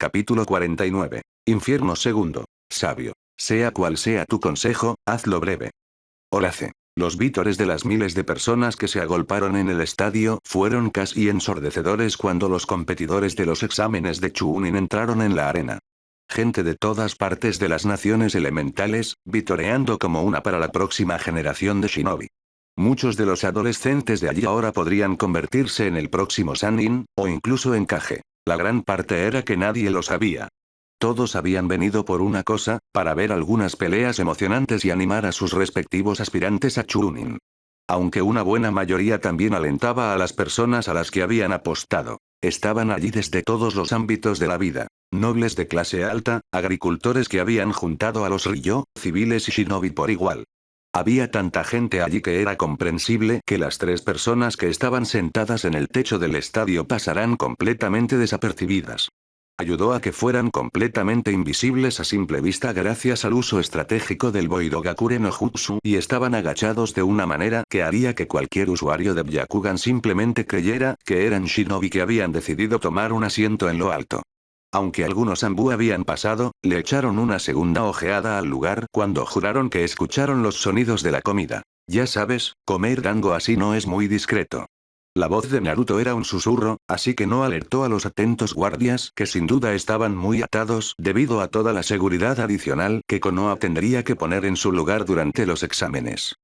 Capítulo 49. Infierno segundo. Sabio. Sea cual sea tu consejo, hazlo breve. Horace. Los vítores de las miles de personas que se agolparon en el estadio fueron casi ensordecedores cuando los competidores de los exámenes de Chunin entraron en la arena. Gente de todas partes de las naciones elementales, vitoreando como una para la próxima generación de shinobi. Muchos de los adolescentes de allí ahora podrían convertirse en el próximo Sannin, o incluso en Kage. La gran parte era que nadie lo sabía. Todos habían venido por una cosa, para ver algunas peleas emocionantes y animar a sus respectivos aspirantes a Chunin. Aunque una buena mayoría también alentaba a las personas a las que habían apostado. Estaban allí desde todos los ámbitos de la vida. Nobles de clase alta, agricultores que habían juntado a los Ryō, civiles y shinobi por igual. Había tanta gente allí que era comprensible que las tres personas que estaban sentadas en el techo del estadio pasaran completamente desapercibidas. Ayudó a que fueran completamente invisibles a simple vista gracias al uso estratégico del Boidogakure no Jutsu y estaban agachados de una manera que haría que cualquier usuario de Byakugan simplemente creyera que eran shinobi que habían decidido tomar un asiento en lo alto. Aunque algunos Anbu habían pasado, le echaron una segunda ojeada al lugar cuando juraron que escucharon los sonidos de la comida. Ya sabes, comer dango así no es muy discreto. La voz de Naruto era un susurro, así que no alertó a los atentos guardias que sin duda estaban muy atados debido a toda la seguridad adicional que Konoha tendría que poner en su lugar durante los exámenes.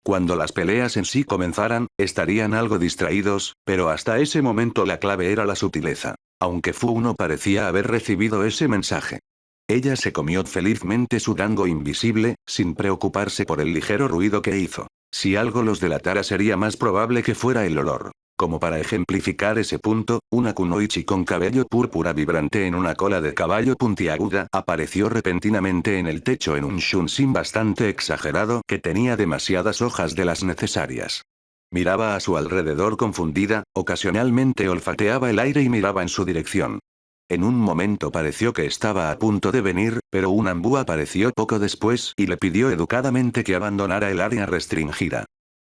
Cuando las peleas en sí comenzaran, estarían algo distraídos, pero hasta ese momento la clave era la sutileza. Aunque Fu no parecía haber recibido ese mensaje. Ella se comió felizmente su dango invisible, sin preocuparse por el ligero ruido que hizo. Si algo los delatara sería más probable que fuera el olor. Como para ejemplificar ese punto, una kunoichi con cabello púrpura vibrante en una cola de caballo puntiaguda apareció repentinamente en el techo en un shunshin bastante exagerado que tenía demasiadas hojas de las necesarias. Miraba a su alrededor confundida, ocasionalmente olfateaba el aire y miraba en su dirección. En un momento pareció que estaba a punto de venir, pero un Anbu apareció poco después y le pidió educadamente que abandonara el área restringida.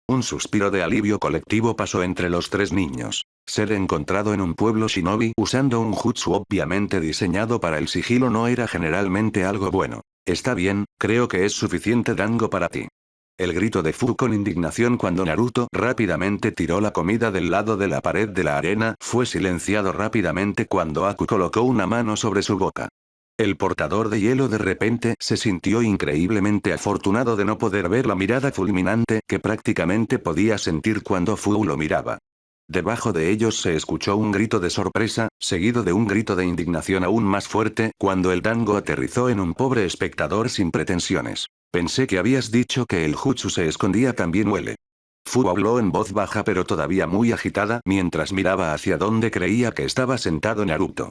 Un suspiro de alivio colectivo pasó entre los tres niños. Ser encontrado en un pueblo shinobi usando un jutsu obviamente diseñado para el sigilo no era generalmente algo bueno. Está bien, creo que es suficiente dango para ti. El grito de Fu con indignación cuando Naruto rápidamente tiró la comida del lado de la pared de la arena fue silenciado rápidamente cuando Aku colocó una mano sobre su boca. El portador de hielo de repente se sintió increíblemente afortunado de no poder ver la mirada fulminante que prácticamente podía sentir cuando Fu lo miraba. Debajo de ellos se escuchó un grito de sorpresa, seguido de un grito de indignación aún más fuerte cuando el dango aterrizó en un pobre espectador sin pretensiones. Pensé que habías dicho que el jutsu se escondía también huele. Fu habló en voz baja pero todavía muy agitada mientras miraba hacia donde creía que estaba sentado Naruto.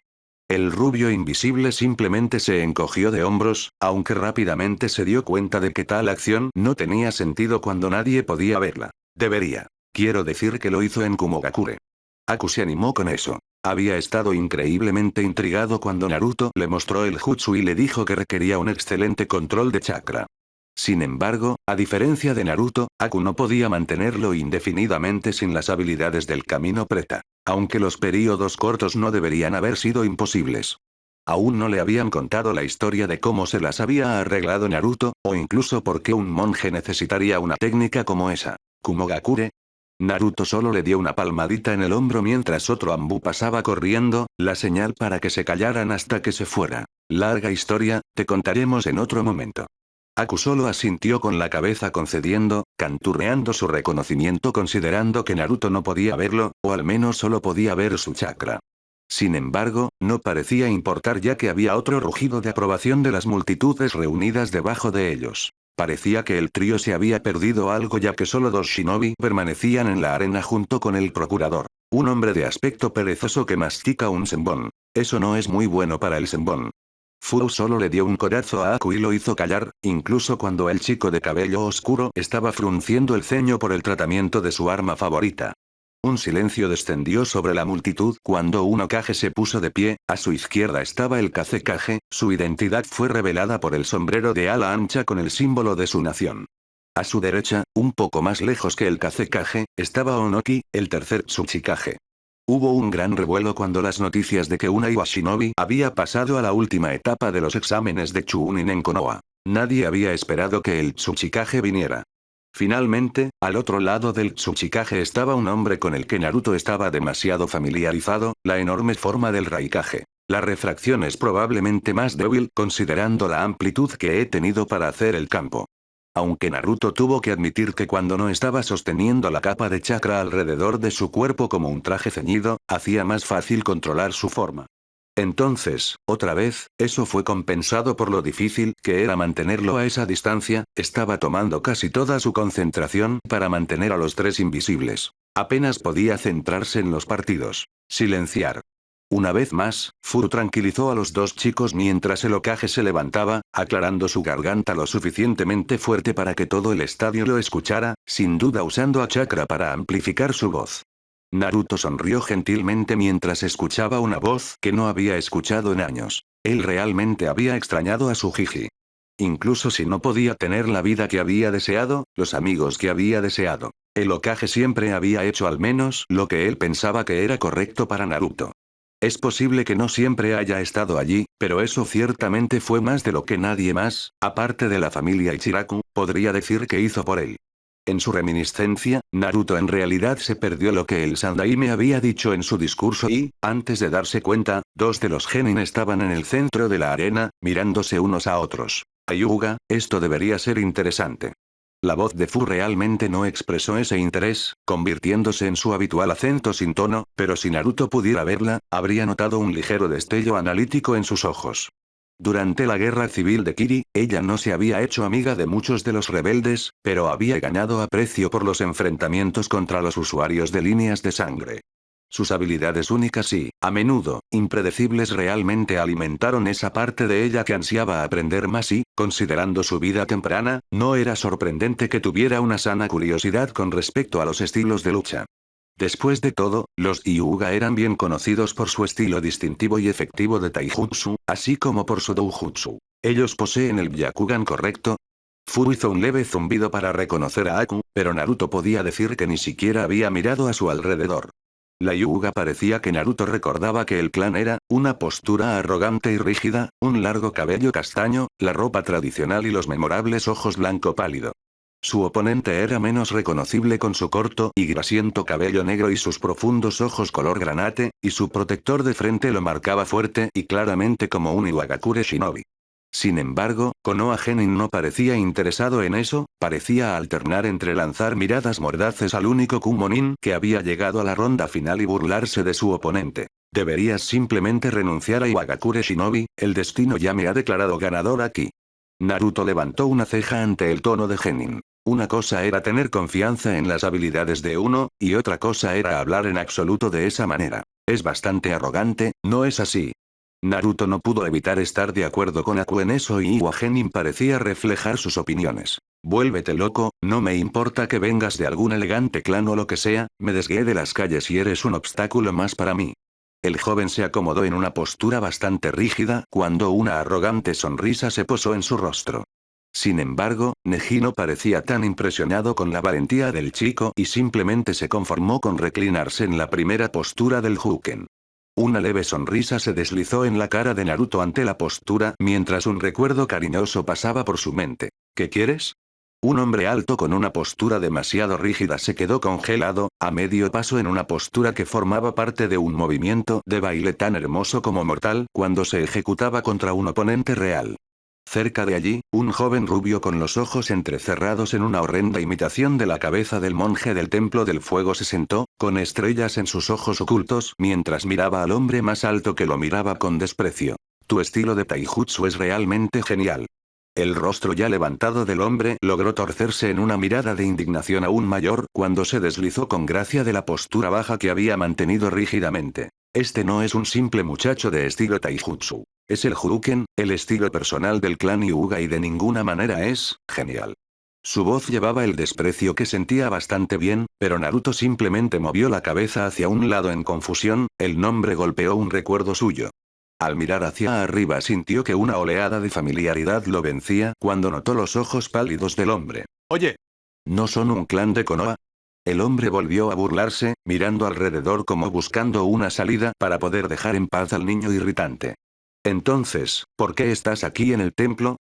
El rubio invisible simplemente se encogió de hombros, aunque rápidamente se dio cuenta de que tal acción no tenía sentido cuando nadie podía verla. Debería. Quiero decir que lo hizo en Kumogakure. Aku se animó con eso. Había estado increíblemente intrigado cuando Naruto le mostró el jutsu y le dijo que requería un excelente control de chakra. Sin embargo, a diferencia de Naruto, Aku no podía mantenerlo indefinidamente sin las habilidades del camino preta. Aunque los períodos cortos no deberían haber sido imposibles. Aún no le habían contado la historia de cómo se las había arreglado Naruto, o incluso por qué un monje necesitaría una técnica como esa. Kumogakure. Naruto solo le dio una palmadita en el hombro mientras otro Anbu pasaba corriendo, la señal para que se callaran hasta que se fuera. Larga historia, te contaremos en otro momento. Aku solo asintió con la cabeza concediendo, canturreando su reconocimiento considerando que Naruto no podía verlo, o al menos solo podía ver su chakra. Sin embargo, no parecía importar ya que había otro rugido de aprobación de las multitudes reunidas debajo de ellos. Parecía que el trío se había perdido algo ya que solo dos shinobi permanecían en la arena junto con el procurador. Un hombre de aspecto perezoso que mastica un senbon. Eso no es muy bueno para el senbon. Fu solo le dio un codazo a Aku y lo hizo callar, incluso cuando el chico de cabello oscuro estaba frunciendo el ceño por el tratamiento de su arma favorita. Un silencio descendió sobre la multitud cuando un Hokage se puso de pie, a su izquierda estaba el Kazekage, su identidad fue revelada por el sombrero de ala ancha con el símbolo de su nación. A su derecha, un poco más lejos que el Kazekage, estaba Onoki, el tercer Tsuchikage. Hubo un gran revuelo cuando las noticias de que una Iwa Shinobi había pasado a la última etapa de los exámenes de Chunin en Konoha. Nadie había esperado que el Tsuchikage viniera. Finalmente, al otro lado del Tsuchikage estaba un hombre con el que Naruto estaba demasiado familiarizado, la enorme forma del Raikage. La refracción es probablemente más débil considerando la amplitud que he tenido para hacer el campo. Aunque Naruto tuvo que admitir que cuando no estaba sosteniendo la capa de chakra alrededor de su cuerpo como un traje ceñido, hacía más fácil controlar su forma. Entonces, otra vez, eso fue compensado por lo difícil que era mantenerlo a esa distancia, estaba tomando casi toda su concentración para mantener a los tres invisibles. Apenas podía centrarse en los partidos. Silenciar. Una vez más, Furu tranquilizó a los dos chicos mientras el Hokage se levantaba, aclarando su garganta lo suficientemente fuerte para que todo el estadio lo escuchara, sin duda usando a chakra para amplificar su voz. Naruto sonrió gentilmente mientras escuchaba una voz que no había escuchado en años. Él realmente había extrañado a su Jiji. Incluso si no podía tener la vida que había deseado, los amigos que había deseado. El Hokage siempre había hecho al menos lo que él pensaba que era correcto para Naruto. Es posible que no siempre haya estado allí, pero eso ciertamente fue más de lo que nadie más, aparte de la familia Ichiraku, podría decir que hizo por él. En su reminiscencia, Naruto en realidad se perdió lo que el Sandaime había dicho en su discurso y, antes de darse cuenta, dos de los genin estaban en el centro de la arena, mirándose unos a otros. Ayuga, esto debería ser interesante. La voz de Fu realmente no expresó ese interés, convirtiéndose en su habitual acento sin tono, pero si Naruto pudiera verla, habría notado un ligero destello analítico en sus ojos. Durante la guerra civil de Kiri, ella no se había hecho amiga de muchos de los rebeldes, pero había ganado aprecio por los enfrentamientos contra los usuarios de líneas de sangre. Sus habilidades únicas y, a menudo, impredecibles realmente alimentaron esa parte de ella que ansiaba aprender más y, considerando su vida temprana, no era sorprendente que tuviera una sana curiosidad con respecto a los estilos de lucha. Después de todo, los Hyuga eran bien conocidos por su estilo distintivo y efectivo de Taijutsu, así como por su Doujutsu. ¿Ellos poseen el Byakugan correcto? Fu hizo un leve zumbido para reconocer a Aku, pero Naruto podía decir que ni siquiera había mirado a su alrededor. La Hyuga parecía que Naruto recordaba que el clan era, una postura arrogante y rígida, un largo cabello castaño, la ropa tradicional y los memorables ojos blanco pálido. Su oponente era menos reconocible con su corto y grasiento cabello negro y sus profundos ojos color granate, y su protector de frente lo marcaba fuerte y claramente como un Iwagakure Shinobi. Sin embargo, Konoha Genin no parecía interesado en eso, parecía alternar entre lanzar miradas mordaces al único Kumonin que había llegado a la ronda final y burlarse de su oponente. Deberías simplemente renunciar a Iwagakure Shinobi, el destino ya me ha declarado ganador aquí. Naruto levantó una ceja ante el tono de Genin. Una cosa era tener confianza en las habilidades de uno, y otra cosa era hablar en absoluto de esa manera. Es bastante arrogante, ¿no es así? Naruto no pudo evitar estar de acuerdo con Aku en eso y Iwa Genin parecía reflejar sus opiniones. Vuélvete loco, no me importa que vengas de algún elegante clan o lo que sea, me desgué de las calles y eres un obstáculo más para mí. El joven se acomodó en una postura bastante rígida cuando una arrogante sonrisa se posó en su rostro. Sin embargo, Neji no parecía tan impresionado con la valentía del chico y simplemente se conformó con reclinarse en la primera postura del Huken. Una leve sonrisa se deslizó en la cara de Naruto ante la postura mientras un recuerdo cariñoso pasaba por su mente. ¿Qué quieres? Un hombre alto con una postura demasiado rígida se quedó congelado, a medio paso en una postura que formaba parte de un movimiento de baile tan hermoso como mortal cuando se ejecutaba contra un oponente real. Cerca de allí, un joven rubio con los ojos entrecerrados en una horrenda imitación de la cabeza del monje del Templo del Fuego se sentó, con estrellas en sus ojos ocultos mientras miraba al hombre más alto que lo miraba con desprecio. Tu estilo de taijutsu es realmente genial. El rostro ya levantado del hombre logró torcerse en una mirada de indignación aún mayor cuando se deslizó con gracia de la postura baja que había mantenido rígidamente. Este no es un simple muchacho de estilo taijutsu. Es el Hyuken, el estilo personal del clan Hyuga y de ninguna manera es genial. Su voz llevaba el desprecio que sentía bastante bien, pero Naruto simplemente movió la cabeza hacia un lado en confusión, el nombre golpeó un recuerdo suyo. Al mirar hacia arriba sintió que una oleada de familiaridad lo vencía cuando notó los ojos pálidos del hombre. Oye, ¿no son un clan de Konoha? El hombre volvió a burlarse, mirando alrededor como buscando una salida para poder dejar en paz al niño irritante. Entonces, ¿por qué estás aquí en el templo?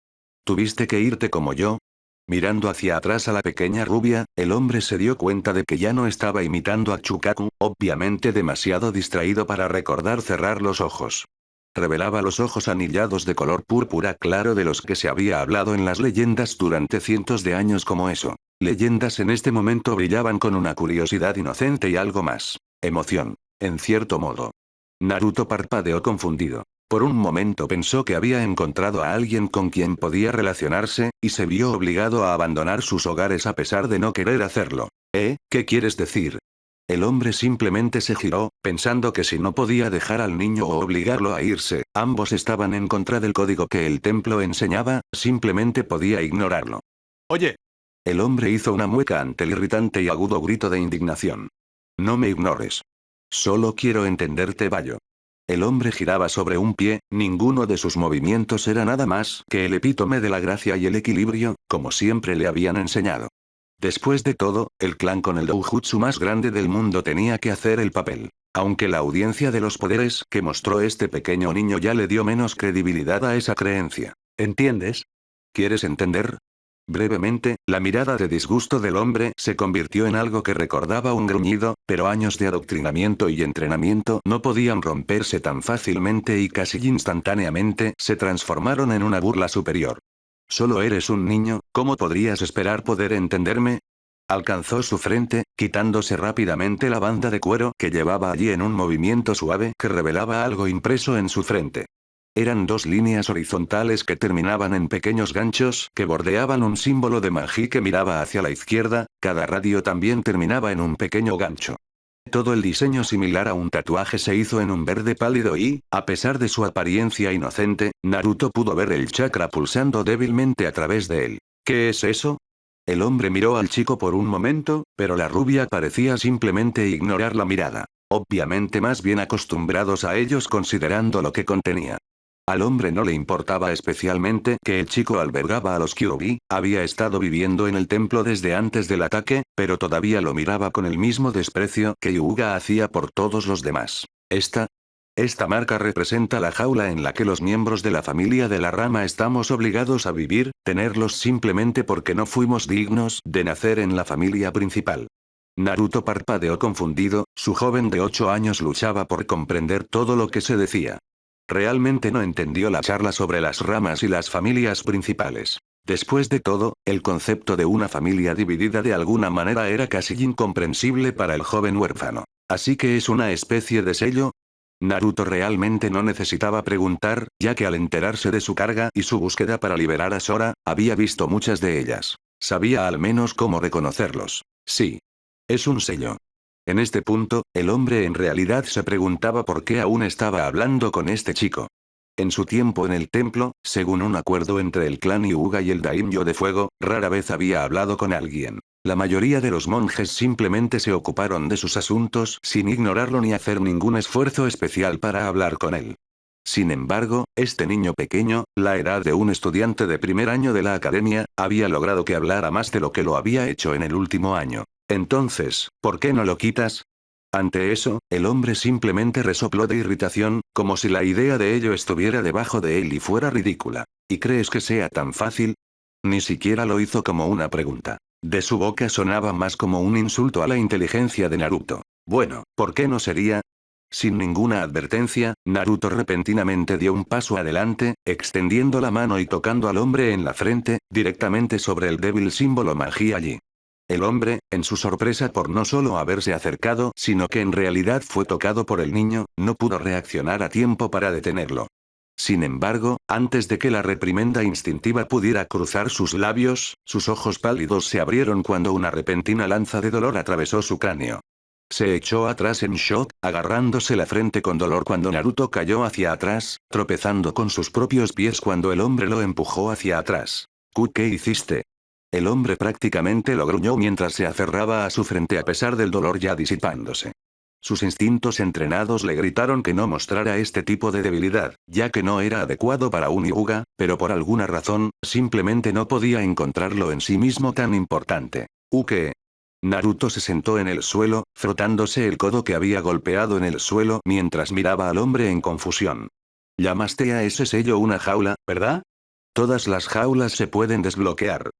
¿Tuviste que irte como yo? Mirando hacia atrás a la pequeña rubia, el hombre se dio cuenta de que ya no estaba imitando a Chukaku, obviamente demasiado distraído para recordar cerrar los ojos. Revelaba los ojos anillados de color púrpura claro de los que se había hablado en las leyendas durante cientos de años como eso. Leyendas en este momento brillaban con una curiosidad inocente y algo más. Emoción. En cierto modo. Naruto parpadeó confundido. Por un momento pensó que había encontrado a alguien con quien podía relacionarse, y se vio obligado a abandonar sus hogares a pesar de no querer hacerlo. ¿Qué quieres decir? El hombre simplemente se giró, pensando que si no podía dejar al niño o obligarlo a irse, ambos estaban en contra del código que el templo enseñaba, simplemente podía ignorarlo. Oye. El hombre hizo una mueca ante el irritante y agudo grito de indignación. No me ignores. Solo quiero entenderte, Bayo. El hombre giraba sobre un pie, ninguno de sus movimientos era nada más que el epítome de la gracia y el equilibrio, como siempre le habían enseñado. Después de todo, el clan con el doujutsu más grande del mundo tenía que hacer el papel. Aunque la audiencia de los poderes que mostró este pequeño niño ya le dio menos credibilidad a esa creencia. ¿Entiendes? ¿Quieres entender? Brevemente, la mirada de disgusto del hombre se convirtió en algo que recordaba un gruñido, pero años de adoctrinamiento y entrenamiento no podían romperse tan fácilmente y casi instantáneamente se transformaron en una burla superior. Solo eres un niño, ¿cómo podrías esperar poder entenderme? Alcanzó su frente, quitándose rápidamente la banda de cuero que llevaba allí en un movimiento suave que revelaba algo impreso en su frente. Eran dos líneas horizontales que terminaban en pequeños ganchos que bordeaban un símbolo de Magi que miraba hacia la izquierda, cada radio también terminaba en un pequeño gancho. Todo el diseño similar a un tatuaje se hizo en un verde pálido y, a pesar de su apariencia inocente, Naruto pudo ver el chakra pulsando débilmente a través de él. ¿Qué es eso? El hombre miró al chico por un momento, pero la rubia parecía simplemente ignorar la mirada. Obviamente más bien acostumbrados a ellos considerando lo que contenía. Al hombre no le importaba especialmente que el chico albergaba a los Kyuubi, había estado viviendo en el templo desde antes del ataque, pero todavía lo miraba con el mismo desprecio que Hyuga hacía por todos los demás. Esta marca representa la jaula en la que los miembros de la familia de la rama estamos obligados a vivir, tenerlos simplemente porque no fuimos dignos de nacer en la familia principal. Naruto parpadeó confundido, su joven de 8 años luchaba por comprender todo lo que se decía. Realmente no entendió la charla sobre las ramas y las familias principales. Después de todo, el concepto de una familia dividida de alguna manera era casi incomprensible para el joven huérfano. ¿Así que es una especie de sello? Naruto realmente no necesitaba preguntar, ya que al enterarse de su carga y su búsqueda para liberar a Sora, había visto muchas de ellas. Sabía al menos cómo reconocerlos. Sí. Es un sello. En este punto, el hombre en realidad se preguntaba por qué aún estaba hablando con este chico. En su tiempo en el templo, según un acuerdo entre el clan Hyuga y el Daimyo de Fuego, rara vez había hablado con alguien. La mayoría de los monjes simplemente se ocuparon de sus asuntos sin ignorarlo ni hacer ningún esfuerzo especial para hablar con él. Sin embargo, este niño pequeño, la edad de un estudiante de primer año de la academia, había logrado que hablara más de lo que lo había hecho en el último año. Entonces, ¿por qué no lo quitas? Ante eso, el hombre simplemente resopló de irritación, como si la idea de ello estuviera debajo de él y fuera ridícula. ¿Y crees que sea tan fácil? Ni siquiera lo hizo como una pregunta. De su boca sonaba más como un insulto a la inteligencia de Naruto. Bueno, ¿por qué no sería? Sin ninguna advertencia, Naruto repentinamente dio un paso adelante, extendiendo la mano y tocando al hombre en la frente, directamente sobre el débil símbolo Magi allí. El hombre, en su sorpresa por no solo haberse acercado, sino que en realidad fue tocado por el niño, no pudo reaccionar a tiempo para detenerlo. Sin embargo, antes de que la reprimenda instintiva pudiera cruzar sus labios, sus ojos pálidos se abrieron cuando una repentina lanza de dolor atravesó su cráneo. Se echó atrás en shock, agarrándose la frente con dolor cuando Naruto cayó hacia atrás, tropezando con sus propios pies cuando el hombre lo empujó hacia atrás. ¿Qué hiciste? El hombre prácticamente lo gruñó mientras se aferraba a su frente a pesar del dolor ya disipándose. Sus instintos entrenados le gritaron que no mostrara este tipo de debilidad, ya que no era adecuado para un Hyuga, pero por alguna razón, simplemente no podía encontrarlo en sí mismo tan importante. ¿Qué? Naruto se sentó en el suelo, frotándose el codo que había golpeado en el suelo mientras miraba al hombre en confusión. Llamaste a ese sello una jaula, ¿verdad? Todas las jaulas se pueden desbloquear.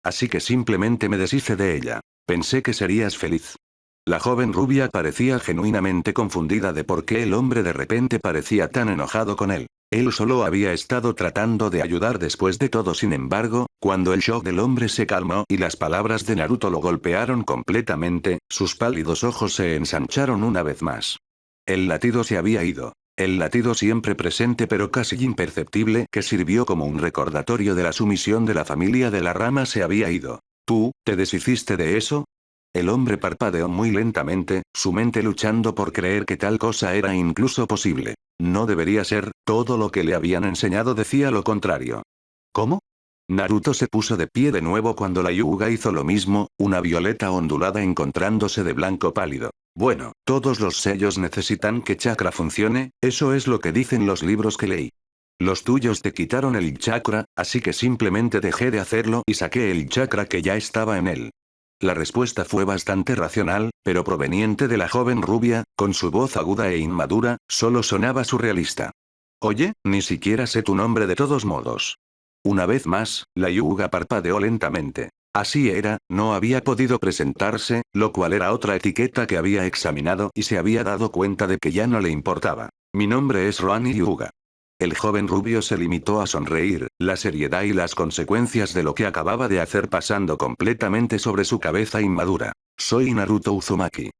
Así que simplemente me deshice de ella. Pensé que serías feliz. La joven rubia parecía genuinamente confundida de por qué el hombre de repente parecía tan enojado con él. Él solo había estado tratando de ayudar después de todo. Sin embargo, cuando el shock del hombre se calmó y las palabras de Naruto lo golpearon completamente, sus pálidos ojos se ensancharon una vez más. El latido se había ido. El latido siempre presente pero casi imperceptible que sirvió como un recordatorio de la sumisión de la familia de la rama se había ido. ¿Tú, te deshiciste de eso? El hombre parpadeó muy lentamente, su mente luchando por creer que tal cosa era incluso posible. No debería ser, todo lo que le habían enseñado decía lo contrario. ¿Cómo? Naruto se puso de pie de nuevo cuando la Hyuga hizo lo mismo, una violeta ondulada encontrándose de blanco pálido. Bueno, todos los sellos necesitan que chakra funcione, eso es lo que dicen los libros que leí. Los tuyos te quitaron el chakra, así que simplemente dejé de hacerlo y saqué el chakra que ya estaba en él. La respuesta fue bastante racional, pero proveniente de la joven rubia, con su voz aguda e inmadura, solo sonaba surrealista. Oye, ni siquiera sé tu nombre de todos modos. Una vez más, la Hyuga parpadeó lentamente. Así era, no había podido presentarse, lo cual era otra etiqueta que había examinado y se había dado cuenta de que ya no le importaba. Mi nombre es Roani Hyuga. El joven rubio se limitó a sonreír, la seriedad y las consecuencias de lo que acababa de hacer pasando completamente sobre su cabeza inmadura. Soy Naruto Uzumaki.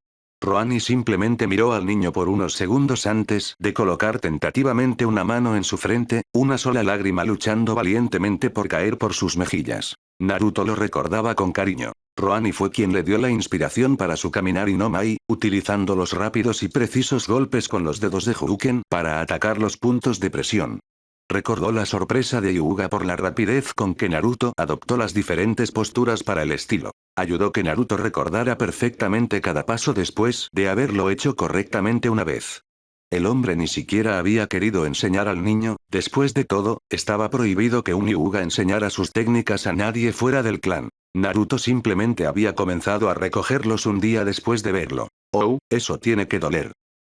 Roani simplemente miró al niño por unos segundos antes de colocar tentativamente una mano en su frente, una sola lágrima luchando valientemente por caer por sus mejillas. Naruto lo recordaba con cariño. Roani fue quien le dio la inspiración para su caminar Inomai, utilizando los rápidos y precisos golpes con los dedos de Hadouken para atacar los puntos de presión. Recordó la sorpresa de Hyuga por la rapidez con que Naruto adoptó las diferentes posturas para el estilo. Ayudó que Naruto recordara perfectamente cada paso después de haberlo hecho correctamente una vez. El hombre ni siquiera había querido enseñar al niño, después de todo, estaba prohibido que un Hyuga enseñara sus técnicas a nadie fuera del clan. Naruto simplemente había comenzado a recogerlos un día después de verlo. Oh, eso tiene que doler.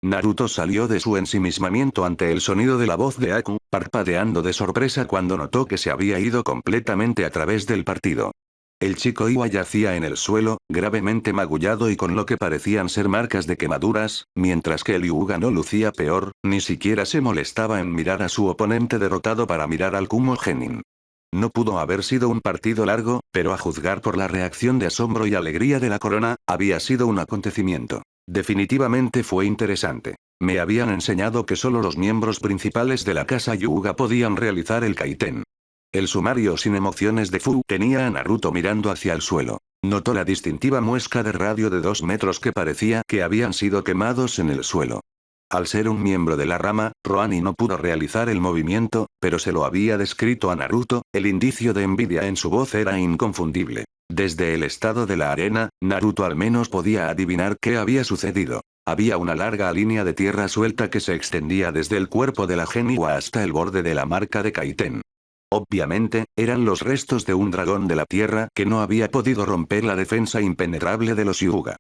Naruto salió de su ensimismamiento ante el sonido de la voz de Aku, parpadeando de sorpresa cuando notó que se había ido completamente a través del partido. El chico Iwa yacía en el suelo, gravemente magullado y con lo que parecían ser marcas de quemaduras, mientras que el Hyuga no lucía peor, ni siquiera se molestaba en mirar a su oponente derrotado para mirar al Kumo Genin. No pudo haber sido un partido largo, pero a juzgar por la reacción de asombro y alegría de la corona, había sido un acontecimiento. Definitivamente fue interesante. Me habían enseñado que solo los miembros principales de la casa Hyuga podían realizar el kaiten. El sumario sin emociones de Fu tenía a Naruto mirando hacia el suelo. Notó la distintiva muesca de radio de 2 metros que parecía que habían sido quemados en el suelo. Al ser un miembro de la rama, Roani no pudo realizar el movimiento, pero se lo había descrito a Naruto, el indicio de envidia en su voz era inconfundible. Desde el estado de la arena, Naruto al menos podía adivinar qué había sucedido. Había una larga línea de tierra suelta que se extendía desde el cuerpo de la Geniwa hasta el borde de la marca de Kaiten. Obviamente, eran los restos de un dragón de la tierra que no había podido romper la defensa impenetrable de los Hyuga.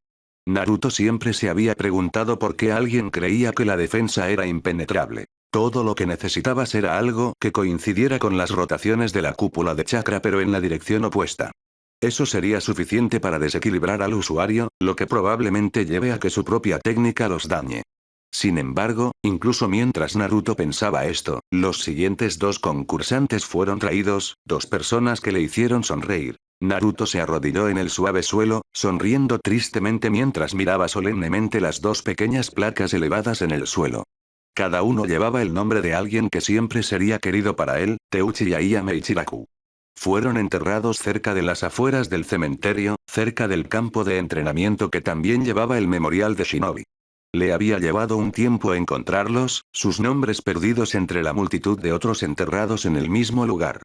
Naruto siempre se había preguntado por qué alguien creía que la defensa era impenetrable. Todo lo que necesitabas era algo que coincidiera con las rotaciones de la cúpula de chakra pero en la dirección opuesta. Eso sería suficiente para desequilibrar al usuario, lo que probablemente lleve a que su propia técnica los dañe. Sin embargo, incluso mientras Naruto pensaba esto, los siguientes 2 concursantes fueron traídos, 2 personas que le hicieron sonreír. Naruto se arrodilló en el suave suelo, sonriendo tristemente mientras miraba solemnemente las 2 pequeñas placas elevadas en el suelo. Cada uno llevaba el nombre de alguien que siempre sería querido para él, Teuchiya Iyame Ichiraku. Fueron enterrados cerca de las afueras del cementerio, cerca del campo de entrenamiento que también llevaba el memorial de Shinobi. Le había llevado un tiempo encontrarlos, sus nombres perdidos entre la multitud de otros enterrados en el mismo lugar.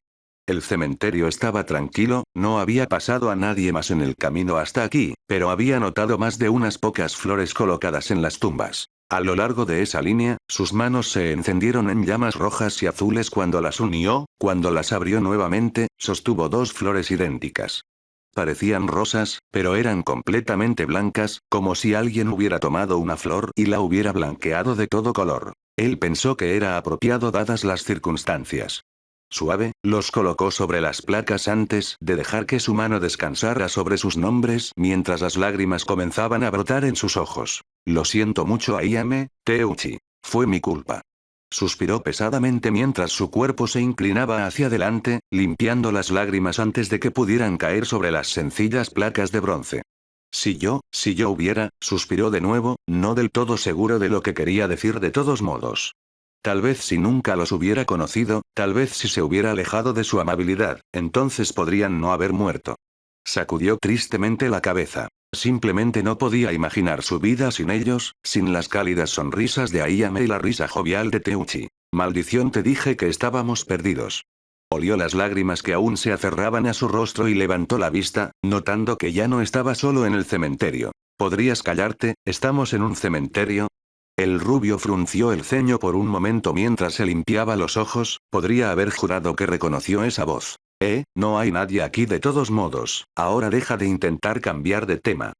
El cementerio estaba tranquilo, no había pasado a nadie más en el camino hasta aquí, pero había notado más de unas pocas flores colocadas en las tumbas. A lo largo de esa línea, sus manos se encendieron en llamas rojas y azules cuando las unió, cuando las abrió nuevamente, sostuvo 2 flores idénticas. parecían rosas, pero eran completamente blancas, como si alguien hubiera tomado una flor y la hubiera blanqueado de todo color. Él pensó que era apropiado dadas las circunstancias. Suave, los colocó sobre las placas antes de dejar que su mano descansara sobre sus nombres mientras las lágrimas comenzaban a brotar en sus ojos. Lo siento mucho Ayame, Teuchi. Fue mi culpa. Suspiró pesadamente mientras su cuerpo se inclinaba hacia adelante, limpiando las lágrimas antes de que pudieran caer sobre las sencillas placas de bronce. Si yo hubiera, suspiró de nuevo, no del todo seguro de lo que quería decir de todos modos. Tal vez si nunca los hubiera conocido, tal vez si se hubiera alejado de su amabilidad, entonces podrían no haber muerto. Sacudió tristemente la cabeza. Simplemente no podía imaginar su vida sin ellos, sin las cálidas sonrisas de Ayame y la risa jovial de Teuchi. Maldición, te dije que estábamos perdidos. Olió las lágrimas que aún se aferraban a su rostro y levantó la vista, notando que ya no estaba solo en el cementerio. ¿Podrías callarte? ¿Estamos en un cementerio? El rubio frunció el ceño por un momento mientras se limpiaba los ojos, podría haber jurado que reconoció esa voz. No hay nadie aquí de todos modos, ahora deja de intentar cambiar de tema.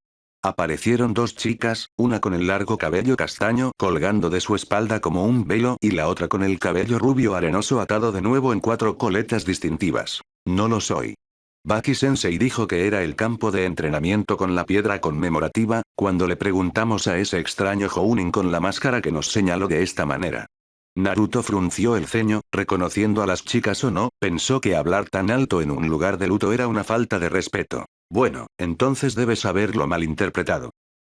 Aparecieron dos chicas, una con el largo cabello castaño colgando de su espalda como un velo y la otra con el cabello rubio arenoso atado de nuevo en 4 coletas distintivas. No lo soy. Baki-sensei dijo que era el campo de entrenamiento con la piedra conmemorativa, cuando le preguntamos a ese extraño Jounin con la máscara que nos señaló de esta manera. Naruto frunció el ceño, reconociendo a las chicas o no, pensó que hablar tan alto en un lugar de luto era una falta de respeto. Bueno, entonces debes haberlo malinterpretado.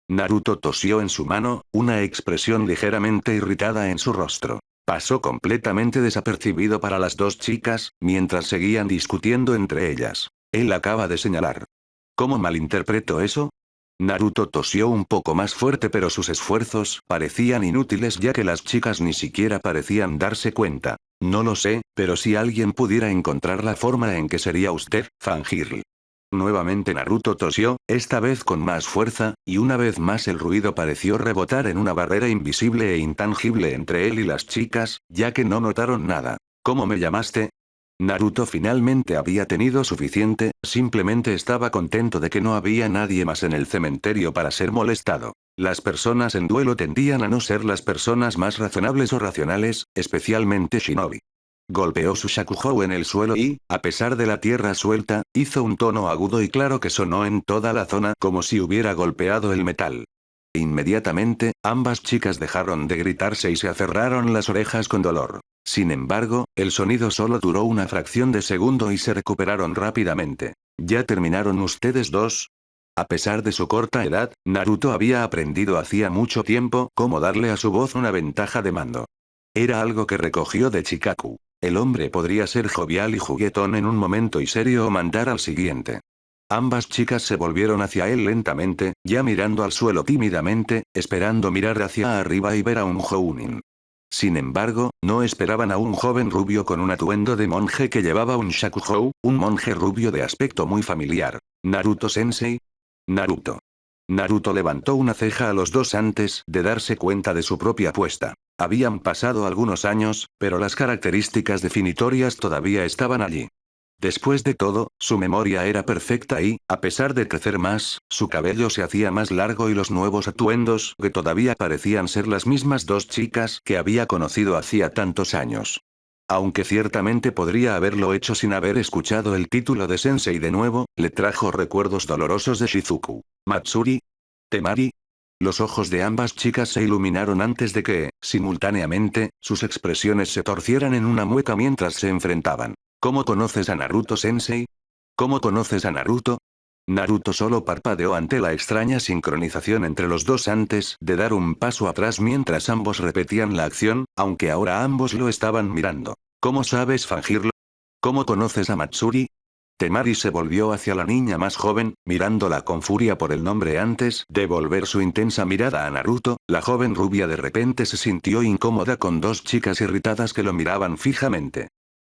Naruto tosió en su mano, una expresión ligeramente irritada en su rostro. Pasó completamente desapercibido para las dos chicas, mientras seguían discutiendo entre ellas. Él acaba de señalar. ¿Cómo malinterpreto eso? Naruto tosió un poco más fuerte, pero sus esfuerzos parecían inútiles ya que las chicas ni siquiera parecían darse cuenta. No lo sé, pero si alguien pudiera encontrar la forma en que sería usted, fangirl. Nuevamente Naruto tosió, esta vez con más fuerza, y una vez más el ruido pareció rebotar en una barrera invisible e intangible entre él y las chicas, ya que no notaron nada. ¿Cómo me llamaste? Naruto finalmente había tenido suficiente, simplemente estaba contento de que no había nadie más en el cementerio para ser molestado. Las personas en duelo tendían a no ser las personas más razonables o racionales, especialmente Shinobi. Golpeó su Shakuhou en el suelo y, a pesar de la tierra suelta, hizo un tono agudo y claro que sonó en toda la zona como si hubiera golpeado el metal. Inmediatamente, ambas chicas dejaron de gritarse y se aferraron las orejas con dolor. Sin embargo, el sonido solo duró una fracción de segundo y se recuperaron rápidamente. ¿Ya terminaron ustedes dos? A pesar de su corta edad, Naruto había aprendido hacía mucho tiempo cómo darle a su voz una ventaja de mando. Era algo que recogió de Chikaku. El hombre podría ser jovial y juguetón en un momento y serio o mandar al siguiente. Ambas chicas se volvieron hacia él lentamente, ya mirando al suelo tímidamente, esperando mirar hacia arriba y ver a un Jounin. Sin embargo, no esperaban a un joven rubio con un atuendo de monje que llevaba un shakuhou, un monje rubio de aspecto muy familiar. ¿Naruto-sensei? Naruto. Naruto levantó una ceja a los dos antes de darse cuenta de su propia apuesta. Habían pasado algunos años, pero las características definitorias todavía estaban allí. Después de todo, su memoria era perfecta y, a pesar de crecer más, su cabello se hacía más largo y los nuevos atuendos que todavía parecían ser las mismas dos chicas que había conocido hacía tantos años. Aunque ciertamente podría haberlo hecho sin haber escuchado el título de Sensei de nuevo, le trajo recuerdos dolorosos de Shizuku. ¿Matsuri? ¿Temari? Los ojos de ambas chicas se iluminaron antes de que, simultáneamente, sus expresiones se torcieran en una mueca mientras se enfrentaban. ¿Cómo conoces a Naruto-sensei? ¿Cómo conoces a Naruto? Naruto solo parpadeó ante la extraña sincronización entre los dos antes de dar un paso atrás mientras ambos repetían la acción, aunque ahora ambos lo estaban mirando. ¿Cómo sabes fingirlo? ¿Cómo conoces a Matsuri? Temari se volvió hacia la niña más joven, mirándola con furia por el nombre antes de volver su intensa mirada a Naruto. La joven rubia de repente se sintió incómoda con dos chicas irritadas que lo miraban fijamente.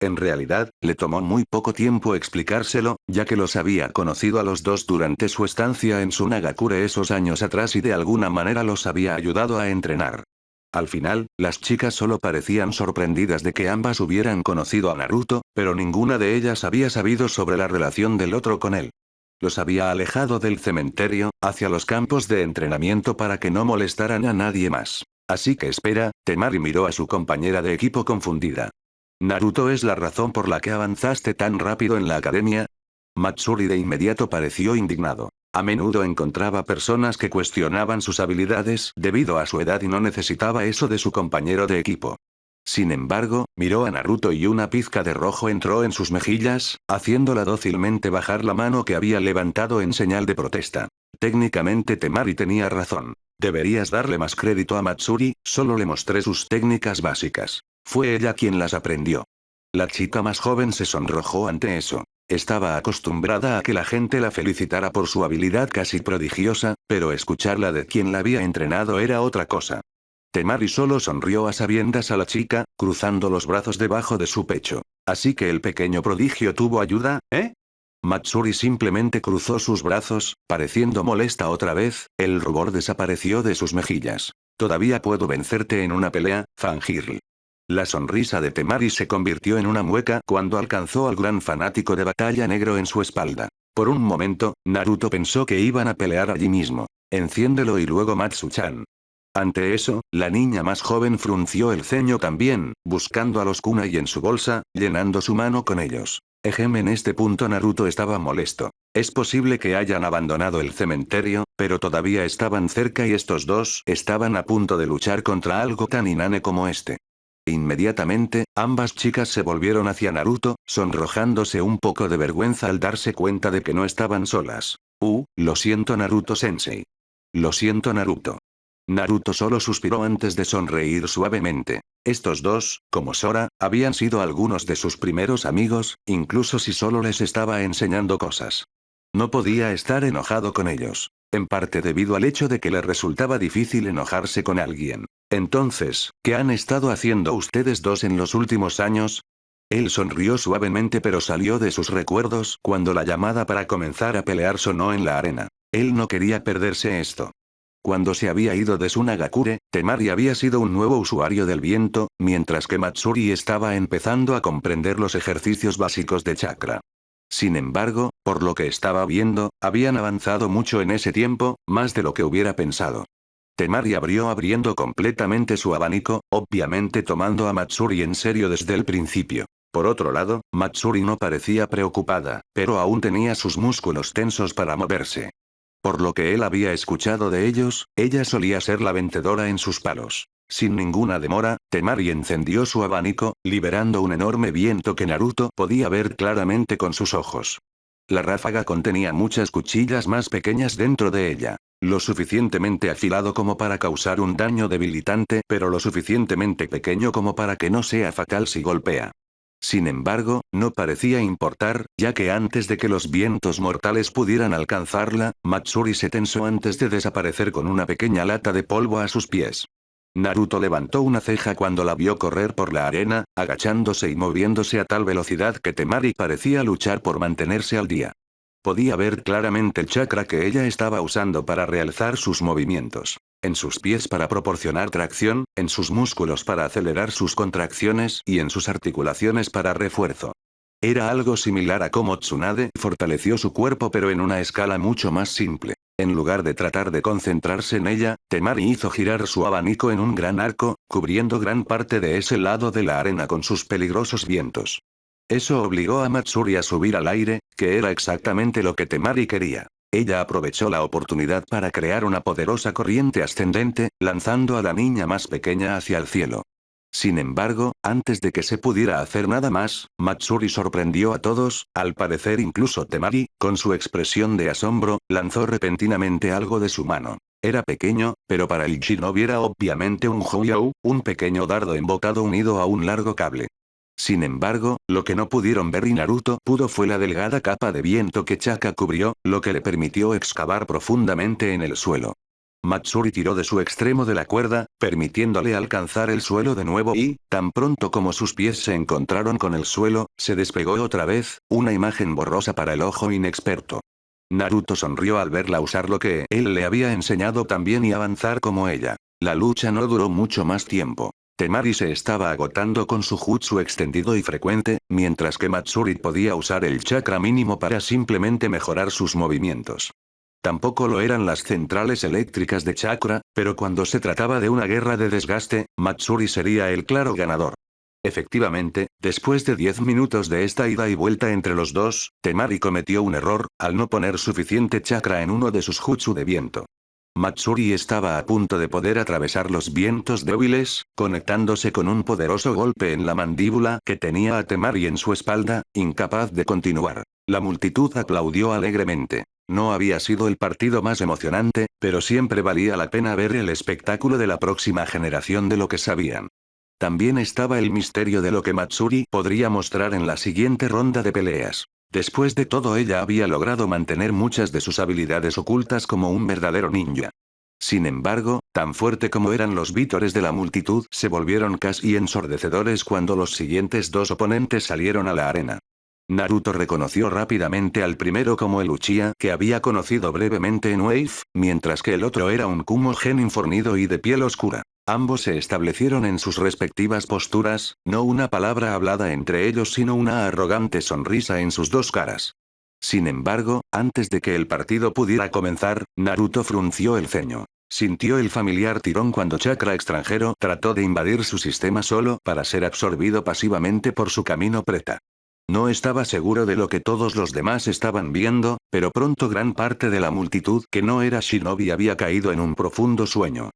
En realidad, le tomó muy poco tiempo explicárselo, ya que los había conocido a los dos durante su estancia en Sunagakure esos años atrás y de alguna manera los había ayudado a entrenar. Al final, las chicas solo parecían sorprendidas de que ambas hubieran conocido a Naruto, pero ninguna de ellas había sabido sobre la relación del otro con él. Los había alejado del cementerio, hacia los campos de entrenamiento para que no molestaran a nadie más. Así que espera, Temari miró a su compañera de equipo confundida. ¿Naruto es la razón por la que avanzaste tan rápido en la academia? Matsuri de inmediato pareció indignado. A menudo encontraba personas que cuestionaban sus habilidades debido a su edad y no necesitaba eso de su compañero de equipo. Sin embargo, miró a Naruto y una pizca de rojo entró en sus mejillas, haciéndola dócilmente bajar la mano que había levantado en señal de protesta. Técnicamente Temari tenía razón. Deberías darle más crédito a Matsuri, solo le mostré sus técnicas básicas. Fue ella quien las aprendió. La chica más joven se sonrojó ante eso. Estaba acostumbrada a que la gente la felicitara por su habilidad casi prodigiosa, pero escucharla de quien la había entrenado era otra cosa. Temari solo sonrió a sabiendas a la chica, cruzando los brazos debajo de su pecho. Así que el pequeño prodigio tuvo ayuda, ¿eh? Matsuri simplemente cruzó sus brazos, pareciendo molesta otra vez, el rubor desapareció de sus mejillas. Todavía puedo vencerte en una pelea, Fangirl. La sonrisa de Temari se convirtió en una mueca cuando alcanzó al gran fanático de batalla negro en su espalda. Por un momento, Naruto pensó que iban a pelear allí mismo. Enciéndelo y luego Matsu-chan. Ante eso, la niña más joven frunció el ceño también, buscando a los kunai en su bolsa, llenando su mano con ellos. En este punto Naruto estaba molesto. Es posible que hayan abandonado el cementerio, pero todavía estaban cerca y estos dos estaban a punto de luchar contra algo tan inane como este. Inmediatamente, ambas chicas se volvieron hacia Naruto, sonrojándose un poco de vergüenza al darse cuenta de que no estaban solas. Lo siento Naruto-sensei. Lo siento Naruto. Naruto solo suspiró antes de sonreír suavemente. Estos dos, como Sora, habían sido algunos de sus primeros amigos, incluso si solo les estaba enseñando cosas. No podía estar enojado con ellos. En parte debido al hecho de que le resultaba difícil enojarse con alguien. Entonces, ¿qué han estado haciendo ustedes dos en los últimos años? Él sonrió suavemente pero salió de sus recuerdos cuando la llamada para comenzar a pelear sonó en la arena. Él no quería perderse esto. Cuando se había ido de Tsunagakure, Temari había sido un nuevo usuario del viento, mientras que Matsuri estaba empezando a comprender los ejercicios básicos de chakra. Sin embargo, por lo que estaba viendo, habían avanzado mucho en ese tiempo, más de lo que hubiera pensado. Temari abriendo completamente su abanico, obviamente tomando a Matsuri en serio desde el principio. Por otro lado, Matsuri no parecía preocupada, pero aún tenía sus músculos tensos para moverse. Por lo que él había escuchado de ellos, ella solía ser la vencedora en sus palos. Sin ninguna demora, Temari encendió su abanico, liberando un enorme viento que Naruto podía ver claramente con sus ojos. La ráfaga contenía muchas cuchillas más pequeñas dentro de ella. Lo suficientemente afilado como para causar un daño debilitante, pero lo suficientemente pequeño como para que no sea fatal si golpea. Sin embargo, no parecía importar, ya que antes de que los vientos mortales pudieran alcanzarla, Matsuri se tensó antes de desaparecer con una pequeña lata de polvo a sus pies. Naruto levantó una ceja cuando la vio correr por la arena, agachándose y moviéndose a tal velocidad que Temari parecía luchar por mantenerse al día. Podía ver claramente el chakra que ella estaba usando para realizar sus movimientos. En sus pies para proporcionar tracción, en sus músculos para acelerar sus contracciones y en sus articulaciones para refuerzo. Era algo similar a cómo Tsunade fortaleció su cuerpo pero en una escala mucho más simple. En lugar de tratar de concentrarse en ella, Temari hizo girar su abanico en un gran arco, cubriendo gran parte de ese lado de la arena con sus peligrosos vientos. Eso obligó a Matsuri a subir al aire, que era exactamente lo que Temari quería. Ella aprovechó la oportunidad para crear una poderosa corriente ascendente, lanzando a la niña más pequeña hacia el cielo. Sin embargo, antes de que se pudiera hacer nada más, Matsuri sorprendió a todos, al parecer incluso Temari, con su expresión de asombro, lanzó repentinamente algo de su mano. Era pequeño, pero para el shinobi era obviamente un Houryou, un pequeño dardo embocado unido a un largo cable. Sin embargo, lo que no pudieron ver y Naruto pudo fue la delgada capa de viento que Chaka cubrió, lo que le permitió excavar profundamente en el suelo. Matsuri tiró de su extremo de la cuerda, permitiéndole alcanzar el suelo de nuevo y, tan pronto como sus pies se encontraron con el suelo, se despegó otra vez, una imagen borrosa para el ojo inexperto. Naruto sonrió al verla usar lo que él le había enseñado también y avanzar como ella. La lucha no duró mucho más tiempo. Temari se estaba agotando con su jutsu extendido y frecuente, mientras que Matsuri podía usar el chakra mínimo para simplemente mejorar sus movimientos. Tampoco lo eran las centrales eléctricas de chakra, pero cuando se trataba de una guerra de desgaste, Matsuri sería el claro ganador. Efectivamente, después de 10 minutos de esta ida y vuelta entre los dos, Temari cometió un error, al no poner suficiente chakra en uno de sus jutsu de viento. Matsuri estaba a punto de poder atravesar los vientos débiles, conectándose con un poderoso golpe en la mandíbula que tenía a Temari en su espalda, incapaz de continuar. La multitud aplaudió alegremente. No había sido el partido más emocionante, pero siempre valía la pena ver el espectáculo de la próxima generación de lo que sabían. También estaba el misterio de lo que Matsuri podría mostrar en la siguiente ronda de peleas. Después de todo, ella había logrado mantener muchas de sus habilidades ocultas como un verdadero ninja. Sin embargo, tan fuerte como eran los vítores de la multitud, se volvieron casi ensordecedores cuando los siguientes dos oponentes salieron a la arena. Naruto reconoció rápidamente al primero como el Uchiha que había conocido brevemente en Wave, mientras que el otro era un Kumo Genin fornido y de piel oscura. Ambos se establecieron en sus respectivas posturas, no una palabra hablada entre ellos sino una arrogante sonrisa en sus dos caras. Sin embargo, antes de que el partido pudiera comenzar, Naruto frunció el ceño. Sintió el familiar tirón cuando chakra extranjero trató de invadir su sistema solo para ser absorbido pasivamente por su camino preta. No estaba seguro de lo que todos los demás estaban viendo, pero pronto gran parte de la multitud que no era shinobi había caído en un profundo sueño.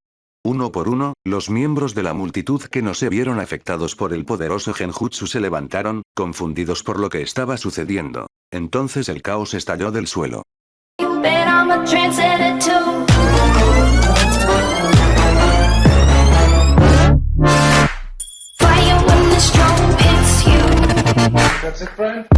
Uno por uno, los miembros de la multitud que no se vieron afectados por el poderoso genjutsu se levantaron, confundidos por lo que estaba sucediendo. Entonces el caos estalló del suelo. That's it, friend?